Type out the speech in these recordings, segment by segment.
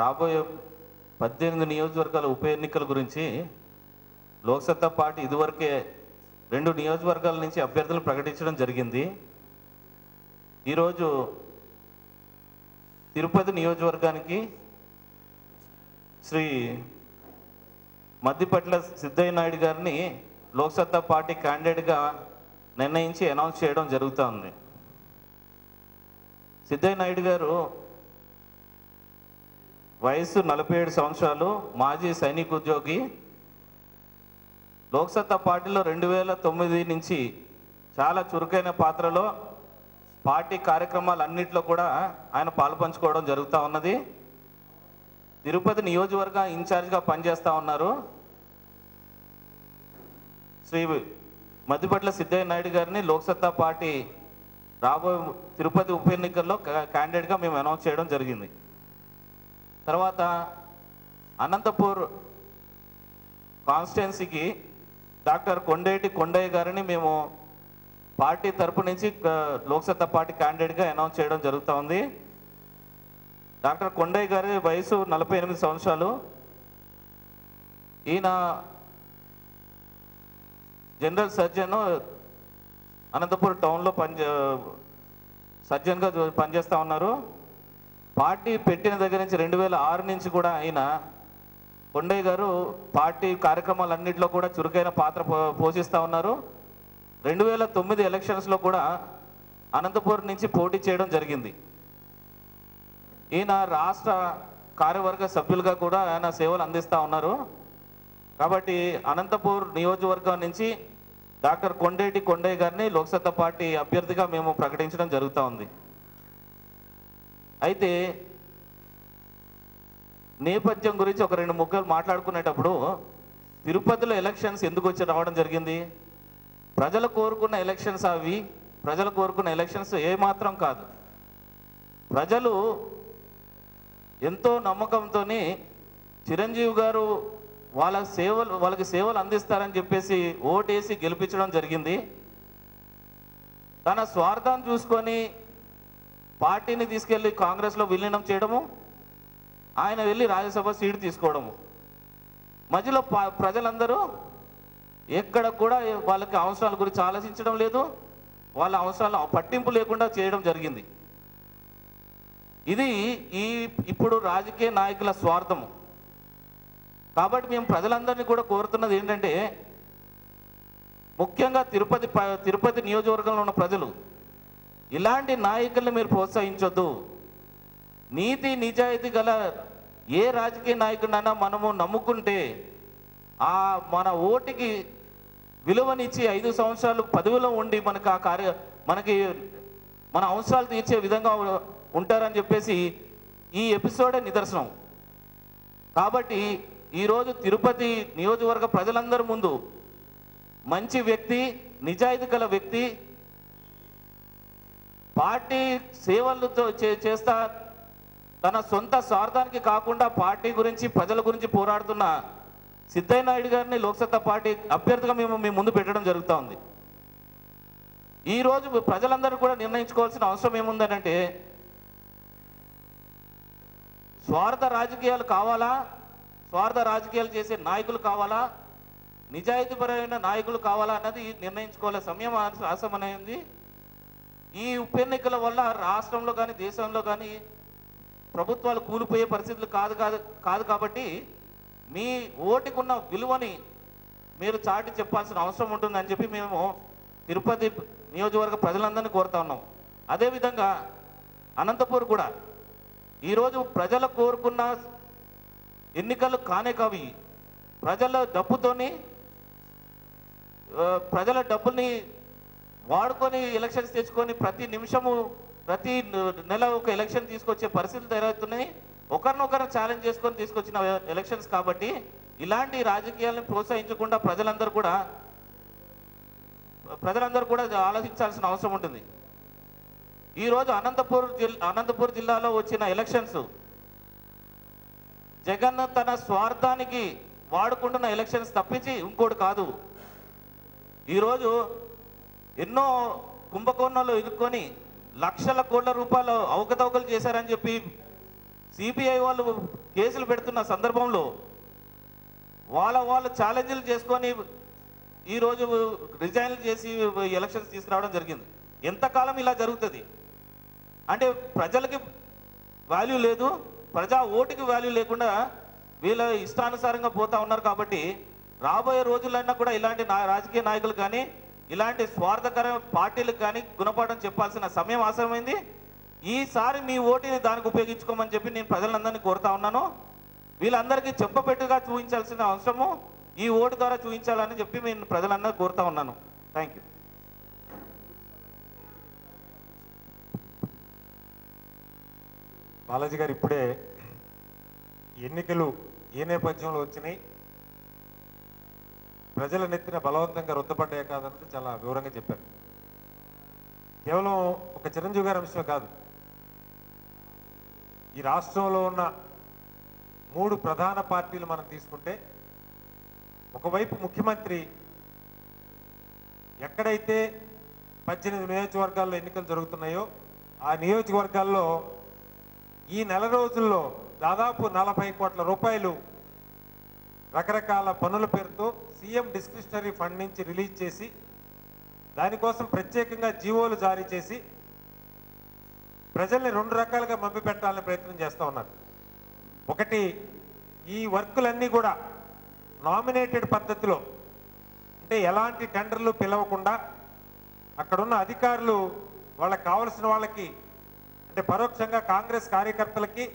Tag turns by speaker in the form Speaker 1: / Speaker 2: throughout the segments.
Speaker 1: రాబోయే 18 నియోజకవర్గాల ఉప ఎన్నికల గురించి లోక్సత్తా పార్టీ ఇదివరకే 2 నియోజకవర్గాల నుంచి అభ్యర్థులు ప్రకటించడం జరిగింది. ఈరోజు తిరుపతి నియోజకవర్గానికి శ్రీ మద్దిపట్ల సిద్ధయ్య నాయుడు గారిని లోక్సత్తా పార్టీ క్యాండిడేట్గా నిర్ణయించి అనౌన్స్ చేయడం జరుగుతుంది. సిద్ధయ్య నాయుడు గారు వయసు 47 సంవత్సరాలు, మాజీ సైనిక ఉద్యోగి. లోక్సత్తా పార్టీలో 2009 నుంచి చాలా చురుకైన పాత్రలో పార్టీ కార్యక్రమాలన్నింటిలో కూడా ఆయన పాల్పంచుకోవడం జరుగుతూ ఉన్నది. తిరుపతి నియోజకవర్గ ఇన్ఛార్జ్గా పనిచేస్తూ ఉన్నారు. శ్రీ మద్దిపట్ల సిద్ధయ్య నాయుడు గారిని లోక్సత్తా పార్టీ రాబోయే తిరుపతి ఉప ఎన్నికల్లో క్యాండిడేట్గా మేము అనౌన్స్ చేయడం జరిగింది. తర్వాత అనంతపూర్ కాన్స్టిట్యున్సీకి డాక్టర్ కొండేటి కొండయ్య గారిని మేము పార్టీ తరపు నుంచి లోక్సత్తా పార్టీ క్యాండిడేట్గా అనౌన్స్ చేయడం జరుగుతూ ఉంది. డాక్టర్ కొండయ్య గారి వయసు 48 సంవత్సరాలు. ఈయన జనరల్ సర్జన్, అనంతపూర్ టౌన్లో సర్జన్గా పనిచేస్తూ ఉన్నారు. పార్టీ పెట్టిన దగ్గర నుంచి 2006 నుంచి కూడా ఆయన కొండయ్య గారు పార్టీ కార్యక్రమాలన్నింటిలో కూడా చురుకైన పాత్ర పోషిస్తూ ఉన్నారు. 2009 ఎలక్షన్స్లో కూడా అనంతపూర్ నుంచి పోటీ చేయడం జరిగింది. ఈయన రాష్ట్ర కార్యవర్గ సభ్యులుగా కూడా ఆయన సేవలు అందిస్తూ ఉన్నారు. కాబట్టి అనంతపూర్ నియోజకవర్గం నుంచి డాక్టర్ కొండేటి కొండయ్య గారిని లోక్సత్తా పార్టీ అభ్యర్థిగా మేము ప్రకటించడం జరుగుతూ ఉంది. అయితే నేపథ్యం గురించి ఒక 2 ముక్కలు మాట్లాడుకునేటప్పుడు తిరుపతిలో ఎలక్షన్స్ ఎందుకు వచ్చి రావడం జరిగింది? ప్రజలు కోరుకున్న ఎలక్షన్స్ అవి. ప్రజలు కోరుకున్న ఎలక్షన్స్ ఏమాత్రం కాదు. ప్రజలు ఎంతో నమ్మకంతో చిరంజీవి గారు వాళ్ళకి సేవలు అందిస్తారని చెప్పేసి ఓటేసి గెలిపించడం జరిగింది. తన స్వార్థాన్ని చూసుకొని పార్టీని తీసుకెళ్ళి కాంగ్రెస్లో విలీనం చేయడము, ఆయన వెళ్ళి రాజ్యసభ సీటు తీసుకోవడము. మధ్యలో ప్రజలందరూ ఎక్కడ కూడా వాళ్ళకి అవసరాల గురించి ఆలోచించడం లేదు, వాళ్ళ అవసరాలు పట్టింపు లేకుండా చేయడం జరిగింది. ఇది ఇప్పుడు రాజకీయ నాయకుల స్వార్థము. కాబట్టి మేము ప్రజలందరినీ కూడా కోరుతున్నది ఏంటంటే, ముఖ్యంగా తిరుపతి నియోజకవర్గంలో ఉన్న ప్రజలు ఇలాంటి నాయకుల్ని మీరు ప్రోత్సహించొద్దు. నీతి నిజాయితీ గల ఏ రాజకీయ నాయకుడినైనా మనము నమ్ముకుంటే మన ఓటుకి విలువనిచ్చి 5 సంవత్సరాలు పదవిలో ఉండి మనకి మన అవసరాలు తీర్చే విధంగా ఉంటారని చెప్పేసి ఈ ఎపిసోడే నిదర్శనం. కాబట్టి ఈరోజు తిరుపతి నియోజకవర్గ ప్రజలందరి ముందు మంచి వ్యక్తి, నిజాయితీ గల వ్యక్తి, పార్టీ సేవలతో చేస్తా తన సొంత స్వార్థానికి కాకుండా పార్టీ గురించి ప్రజల గురించి పోరాడుతున్న సిద్ధయ్య నాయుడు గారిని లోక్సత్తా పార్టీ అభ్యర్థిగా మేము మీ ముందు పెట్టడం జరుగుతూ ఉంది. ఈరోజు ప్రజలందరూ కూడా నిర్ణయించుకోవాల్సిన అవసరం ఏముందనంటే, స్వార్థ రాజకీయాలు కావాలా, స్వార్థ రాజకీయాలు చేసే నాయకులు కావాలా, నిజాయితీపరమైన నాయకులు కావాలా అన్నది నిర్ణయించుకోవాల్సిన సమయం ఆసన్నమైంది. ఈ ఉప ఎన్నికల వల్ల రాష్ట్రంలో కానీ దేశంలో కానీ ప్రభుత్వాలు కూలిపోయే పరిస్థితులు కాదు కాబట్టి మీ ఓటుకున్న విలువని మీరు చాటి చెప్పాల్సిన అవసరం ఉంటుందని చెప్పి మేము తిరుపతి నియోజకవర్గ ప్రజలందరినీ కోరుతా ఉన్నాం. అదేవిధంగా అనంతపూర్ కూడా ఈరోజు ప్రజలు కోరుకున్న ఎన్నికలు కానే కావి. ప్రజల డబ్బుల్ని వాడుకొని ఎలక్షన్స్ తెచ్చుకొని ప్రతి నిమిషము ప్రతి నెల ఒక ఎలక్షన్ తీసుకొచ్చే పరిస్థితులు తయారవుతున్నాయి. ఒకరినొకరు ఛాలెంజ్ చేసుకొని తీసుకొచ్చిన ఎలక్షన్స్ కాబట్టి ఇలాంటి రాజకీయాలను ప్రోత్సహించకుండా ప్రజలందరూ కూడా ఆలోచించాల్సిన అవసరం ఉంటుంది. ఈరోజు అనంతపూర్ జిల్లాలో వచ్చిన ఎలక్షన్స్ జగన్ తన స్వార్థానికి వాడుకుంటున్న ఎలక్షన్స్ తప్పించి ఇంకోటి కాదు. ఈరోజు ఎన్నో కుంభకోణంలో ఇరుక్కొని లక్షల కోట్ల రూపాయలు అవకతవకలు చేశారని చెప్పి సిబిఐ వాళ్ళు కేసులు పెడుతున్న సందర్భంలో వాళ్ళు ఛాలెంజ్లు చేసుకొని ఈరోజు రిజైన్లు చేసి ఎలక్షన్స్ తీసుకురావడం జరిగింది. ఎంతకాలం ఇలా జరుగుతుంది అంటే ప్రజలకి వాల్యూ లేదు, ప్రజా ఓటుకి వాల్యూ లేకుండా వీళ్ళ ఇష్టానుసారంగా పోతా ఉన్నారు. కాబట్టి రాబోయే రోజులైనా కూడా ఇలాంటి రాజకీయ నాయకులు కానీ ఇలాంటి స్వార్థకర పార్టీలకు కానీ గుణపాఠం చెప్పాల్సిన సమయం ఆసరమైంది. ఈసారి మీ ఓటుని దానికి ఉపయోగించుకోమని చెప్పి నేను ప్రజలందరినీ కోరుతా ఉన్నాను. వీళ్ళందరికీ చెప్పపెట్టుగా చూపించాల్సిన అవసరము ఈ ఓటు ద్వారా చూపించాలని చెప్పి నేను ప్రజలందరూ కోరుతా ఉన్నాను. Thank you.
Speaker 2: బాలాజీ గారు ఇప్పుడే ఎన్నికలు ఏ నేపథ్యంలో వచ్చినాయి, ప్రజల నెత్తిన బలవంతంగా రుద్దపడ్డాయి కాదన్నది చాలా వివరంగా చెప్పారు. కేవలం ఒక చిరంజీవి గారి అంశమే కాదు, ఈ రాష్ట్రంలో ఉన్న 3 ప్రధాన పార్టీలు మనం తీసుకుంటే, ఒకవైపు ముఖ్యమంత్రి ఎక్కడైతే 18 నియోజకవర్గాల్లో ఎన్నికలు జరుగుతున్నాయో ఆ నియోజకవర్గాల్లో ఈ నెల రోజుల్లో దాదాపు 40 కోట్ల రూపాయలు రకరకాల పనుల పేరుతో సీఎం డిస్క్రిషనరీ ఫండ్ నుంచి రిలీజ్ చేసి దానికోసం ప్రత్యేకంగా జీవోలు జారీ చేసి ప్రజల్ని 2 రకాలుగా మభ్యపెట్టాలని ప్రయత్నం చేస్తూ ఉన్నారు. ఒకటి, ఈ వర్కులన్నీ కూడా నామినేటెడ్ పద్ధతిలో, అంటే ఎలాంటి టెండర్లు పిలవకుండా అక్కడున్న అధికారులు వాళ్ళకి కావలసిన వాళ్ళకి, అంటే పరోక్షంగా కాంగ్రెస్ కార్యకర్తలకి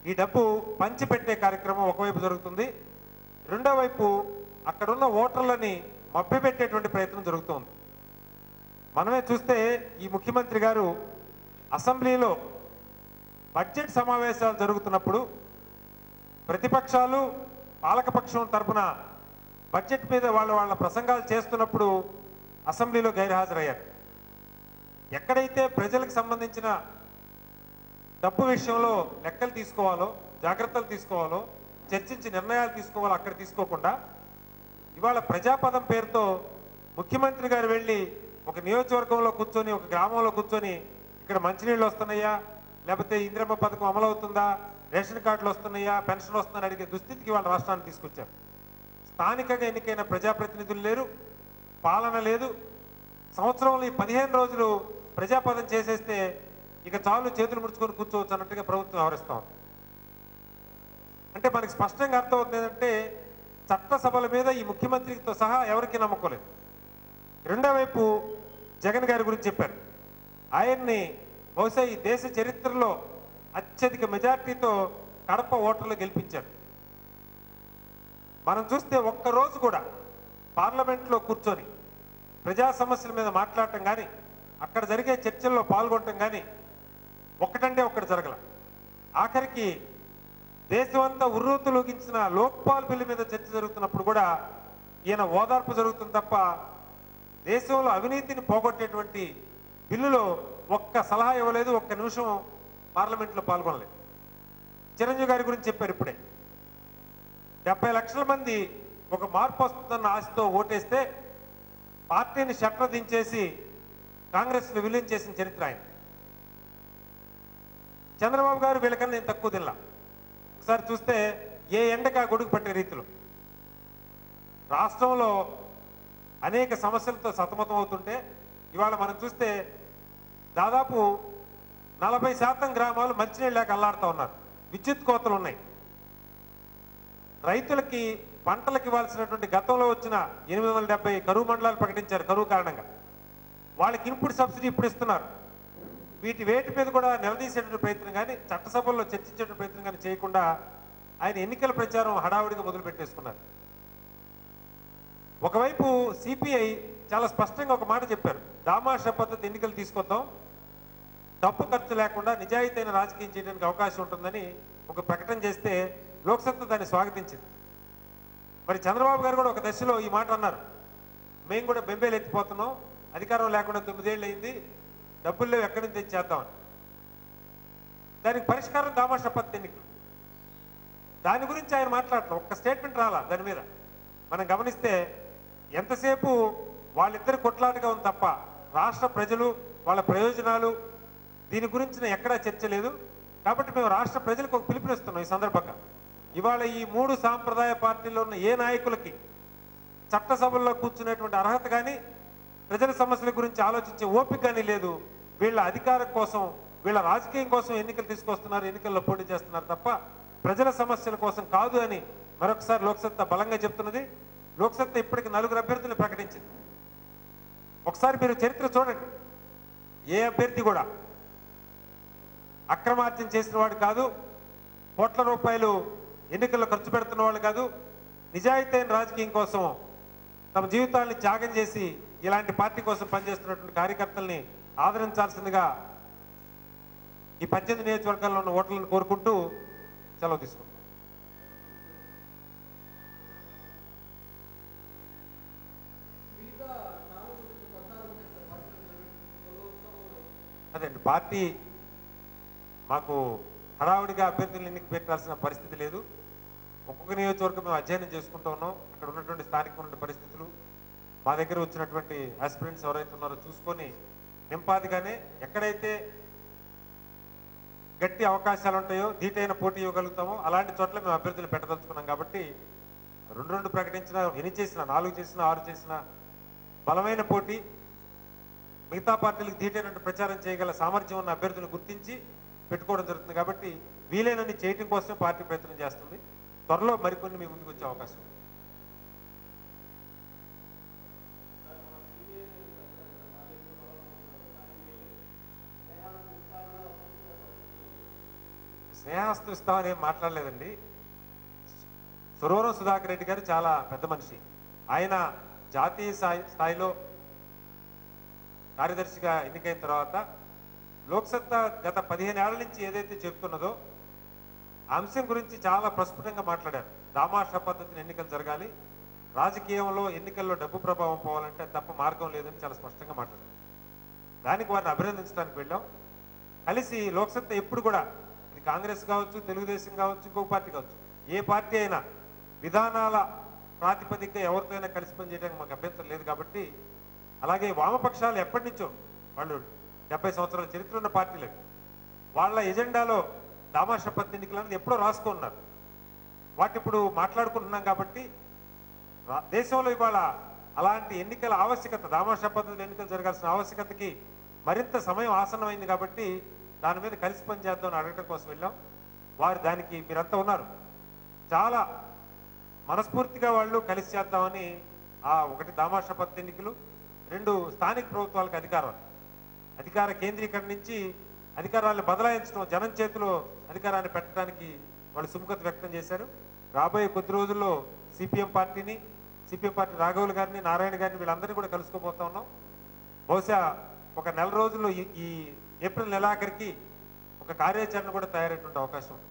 Speaker 2: ఈ డబ్బు పంచిపెట్టే కార్యక్రమం ఒకవైపు జరుగుతుంది. రెండో వైపు అక్కడున్న ఓటర్లని మభ్యపెట్టేటువంటి ప్రయత్నం జరుగుతోంది. మనమే చూస్తే ఈ ముఖ్యమంత్రి గారు అసెంబ్లీలో బడ్జెట్ సమావేశాలు జరుగుతున్నప్పుడు ప్రతిపక్షాలు పాలకపక్షం తరఫున బడ్జెట్ మీద వాళ్ళ ప్రసంగాలు చేస్తున్నప్పుడు అసెంబ్లీలో గైర్హాజరయ్యారు. ఎక్కడైతే ప్రజలకు సంబంధించిన డబ్బు విషయంలో లెక్కలు తీసుకోవాలో, జాగ్రత్తలు తీసుకోవాలో, చర్చించి నిర్ణయాలు తీసుకోవాలో అక్కడ తీసుకోకుండా ఇవాళ ప్రజాపదం పేరుతో ముఖ్యమంత్రి గారు వెళ్ళి ఒక నియోజకవర్గంలో కూర్చొని, ఒక గ్రామంలో కూర్చొని ఇక్కడ మంచినీళ్ళు వస్తున్నాయా, లేకపోతే ఇందిరమ్మ పథకం అమలవుతుందా, రేషన్ కార్డులు వస్తున్నాయా, పెన్షన్ వస్తుందని అడిగే దుస్థితికి వాళ్ళ రాష్ట్రాన్ని తీసుకొచ్చారు. స్థానికంగా ఎన్నికైన ప్రజాప్రతినిధులు లేరు, పాలన లేదు. సంవత్సరంలో ఈ 15 రోజులు ప్రజాపదం చేసేస్తే ఇక చాలు, చేతులు ముడుచుకొని కూర్చోవచ్చు అన్నట్టుగా ప్రభుత్వం వ్యవహరిస్తాం. అంటే మనకి స్పష్టంగా అర్థమవుతుంది ఏంటంటే చట్టసభల మీద ఈ ముఖ్యమంత్రితో సహా ఎవరికి నమ్మకలేదు. రెండో వైపు జగన్ గారి గురించి చెప్పారు. ఆయన్ని బహుశా ఈ దేశ చరిత్రలో అత్యధిక మెజార్టీతో కడప ఓటర్లు గెలిపించారు. మనం చూస్తే ఒక్కరోజు కూడా పార్లమెంట్లో కూర్చొని ప్రజా సమస్యల మీద మాట్లాడటం కానీ, అక్కడ జరిగే చర్చల్లో పాల్గొనటం కానీ ఒక్కటంటే ఒక్కటి జరగల. ఆఖరికి దేశమంతా ఉర్రూతులూగించిన లోక్పాల్ బిల్లు మీద చర్చ జరుగుతున్నప్పుడు కూడా ఈయన ఓదార్పు జరుగుతుంది తప్ప దేశంలో అవినీతిని పోగొట్టేటువంటి బిల్లులో ఒక్క సలహా ఇవ్వలేదు, ఒక్క నిమిషం పార్లమెంట్లో పాల్గొనలేదు. చిరంజీవి గారి గురించి చెప్పారు ఇప్పుడే. 70 లక్షల మంది ఒక మార్పు వస్తుందన్న ఆశతో ఓటేస్తే పార్టీని షట్టర్ దించేసి కాంగ్రెస్ను విలీనం చేసిన చరిత్ర ఆయన. చంద్రబాబు గారు వీళ్ళకన్నా నేను తక్కువ తినలా. ఒకసారి చూస్తే ఏ ఎండగా గొడుగు పట్టే రీతిలో రాష్ట్రంలో అనేక సమస్యలతో సతమతం అవుతుంటే ఇవాళ మనం చూస్తే దాదాపు 40% గ్రామాలు మంచినీళ్ళు లేక అల్లాడుతూ ఉన్నారు. విద్యుత్ కోతలు ఉన్నాయి. రైతులకి పంటలకు ఇవ్వాల్సినటువంటి గతంలో వచ్చిన 870 కరువు మండలాలు ప్రకటించారు కరువు కారణంగా. వాళ్ళకి ఇన్పుట్ సబ్సిడీ ఇప్పుడు ఇస్తున్నారు. వేటి మీద కూడా నిలదీసేటువంటి ప్రయత్నం కానీ, చట్టసభల్లో చర్చించేటువంటి ప్రయత్నం కానీ చేయకుండా ఆయన ఎన్నికల ప్రచారం హడావుడిగా మొదలు పెట్టేసుకున్నారు. ఒకవైపు సిపిఐ చాలా స్పష్టంగా ఒక మాట చెప్పారు. దామాషా పద్ధతి ఎన్నికలు తీసుకొద్దాం, డబ్బు ఖర్చు లేకుండా నిజాయితీ అయిన రాజకీయం చేయడానికి అవకాశం ఉంటుందని ఒక ప్రకటన చేస్తే లోక్సత్తా దాన్ని స్వాగతించింది. మరి చంద్రబాబు గారు కూడా ఒక దశలో ఈ మాట అన్నారు. మేము కూడా బెంబేలు ఎత్తిపోతున్నాం, అధికారం లేకుండా 9 ఏళ్ళు అయింది, డబ్బులు లేవు, ఎక్కడి నుంచి తెచ్చేద్దామని. దానికి పరిష్కారం దామాషా పద్ధతి ఎన్నికలు. దాని గురించి ఆయన మాట్లాడటం ఒక్క స్టేట్మెంట్ రాలా దాని మీద. మనం గమనిస్తే ఎంతసేపు వాళ్ళిద్దరు కొట్లాటగా ఉంది తప్ప రాష్ట్ర ప్రజలు వాళ్ళ ప్రయోజనాలు దీని గురించిన ఎక్కడా చర్చ లేదు. కాబట్టి మేము రాష్ట్ర ప్రజలకు ఒక పిలుపునిస్తున్నాం ఈ సందర్భంగా. ఇవాళ ఈ 3 సాంప్రదాయ పార్టీల్లో ఉన్న ఏ నాయకులకి చట్టసభల్లో కూర్చునేటువంటి అర్హత కానీ ప్రజల సమస్యల గురించి ఆలోచించే ఓపిక కానీ లేదు. వీళ్ళ అధికారం కోసం, వీళ్ళ రాజకీయం కోసం ఎన్నికలు తీసుకొస్తున్నారు, ఎన్నికల్లో పోటీ చేస్తున్నారు తప్ప ప్రజల సమస్యల కోసం కాదు అని మరొకసారి లోక్సత్తా బలంగా చెప్తున్నది. లోక్సత్తా ఇప్పటికి 4 అభ్యర్థులను ప్రకటించింది. ఒకసారి మీరు చరిత్ర చూడండి. ఏ అభ్యర్థి కూడా అక్రమార్జన చేసిన వాడు కాదు, కోట్ల రూపాయలు ఎన్నికల్లో ఖర్చు పెడుతున్న వాళ్ళు కాదు, నిజాయితీ అయిన రాజకీయం కోసం తమ జీవితాన్ని త్యాగం చేసి ఇలాంటి పార్టీ కోసం పనిచేస్తున్నటువంటి కార్యకర్తల్ని ఆదరించాల్సిందిగా ఈ 18 నియోజకవర్గాల్లో ఉన్న ఓటర్లను కోరుకుంటూ సెలవు తీసుకుంటాం. అదండి, పార్టీ మాకు హడావుడిగా అభ్యర్థులను ఎన్నిక పెట్టాల్సిన పరిస్థితి లేదు. ఒక్కొక్క నియోజకవర్గం మేము అధ్యయనం చేసుకుంటూ ఉన్నాం. అక్కడ ఉన్నటువంటి స్థానికమైన పరిస్థితులు, మా దగ్గర వచ్చినటువంటి ఆస్పిరెంట్స్ ఎవరైతే ఉన్నారో చూసుకొని నింపాదిగానే ఎక్కడైతే గట్టి అవకాశాలు ఉంటాయో, ధీటైన పోటీ ఇవ్వగలుగుతామో అలాంటి చోట్ల మేము అభ్యర్థులు పెట్టదలుచుకున్నాం. కాబట్టి 2 ప్రకటించిన, 8 చేసిన, 4 చేసిన, 6 చేసిన బలమైన పోటీ, మిగతా పార్టీలకు ధీటైన ప్రచారం చేయగల సామర్థ్యం ఉన్న అభ్యర్థులను గుర్తించి పెట్టుకోవడం జరుగుతుంది. కాబట్టి వీలైనన్ని చేయటం కోసమే పార్టీ ప్రయత్నం చేస్తుంది. త్వరలో మరికొన్ని మీ ముందుకు వచ్చే అవకాశం ఉంది. స్నేహాస్తు ఇస్తామని ఏం మాట్లాడలేదండి. సురవరం సుధాకర్ రెడ్డి గారు చాలా పెద్ద మనిషి. ఆయన జాతీయ స్థాయిలో కార్యదర్శిగా ఎన్నికైన తర్వాత లోక్సత్తా గత 15 ఏళ్ల నుంచి ఏదైతే చెప్తున్నదో అంశం గురించి చాలా ప్రస్ఫుటంగా మాట్లాడారు. దామాషా పద్ధతిని ఎన్నికలు జరగాలి, రాజకీయంలో ఎన్నికల్లో డబ్బు ప్రభావం పోవాలంటే తప్ప మార్గం లేదని చాలా స్పష్టంగా మాట్లాడారు. దానికి వారిని అభినందించడానికి వెళ్ళాం. కలిసి లోక్సత్తా ఎప్పుడు కూడా, ఇది కాంగ్రెస్ కావచ్చు, తెలుగుదేశం కావచ్చు, ఇంకొక పార్టీ కావచ్చు, ఏ పార్టీ అయినా విధానాల ప్రాతిపదికగా ఎవరితో అయినా కలిసి పనిచేయడానికి మాకు అభ్యంతరం లేదు. కాబట్టి అలాగే వామపక్షాలు ఎప్పటి నుంచో, వాళ్ళు 70 సంవత్సరాల చరిత్ర ఉన్న పార్టీలు, వాళ్ళ ఎజెండాలో దామాషా పద్ధతి ఎన్నికలు అనేది ఎప్పుడో రాసుకున్నారు. వాటి ఇప్పుడు మాట్లాడుకుంటున్నాం. కాబట్టి దేశంలో ఇవాళ అలాంటి ఎన్నికల ఆవశ్యకత, దామాషా పద్ధతిలో ఎన్నికలు జరగాల్సిన ఆవశ్యకతకి మరింత సమయం ఆసన్నమైంది. కాబట్టి దాని మీద కలిసి పనిచేద్దామని అడగడం కోసం వెళ్ళాం. వారు దానికి మీరంతా ఉన్నారు, చాలా మనస్ఫూర్తిగా వాళ్ళు కలిసి చేద్దామని. 1 దామాషా పద్ధతి ఎన్నికలు, 2 స్థానిక ప్రభుత్వాలకు అధికార కేంద్రీకరణ నుంచి అధికారాలను బదలాయించడం, జనం చేతిలో అధికారాన్ని పెట్టడానికి వాళ్ళు సుముఖత వ్యక్తం చేశారు. రాబోయే కొద్ది రోజుల్లో సిపిఎం పార్టీ రాఘవులు గారిని, నారాయణ గారిని, వీళ్ళందరినీ కూడా కలుసుకోబోతా ఉన్నాం. బహుశా ఒక 4 రోజుల్లో ఈ ఏప్రిల్ నెలాఖరికి ఒక కార్యాచరణ కూడా తయారయ్యేటువంటి అవకాశం ఉంది.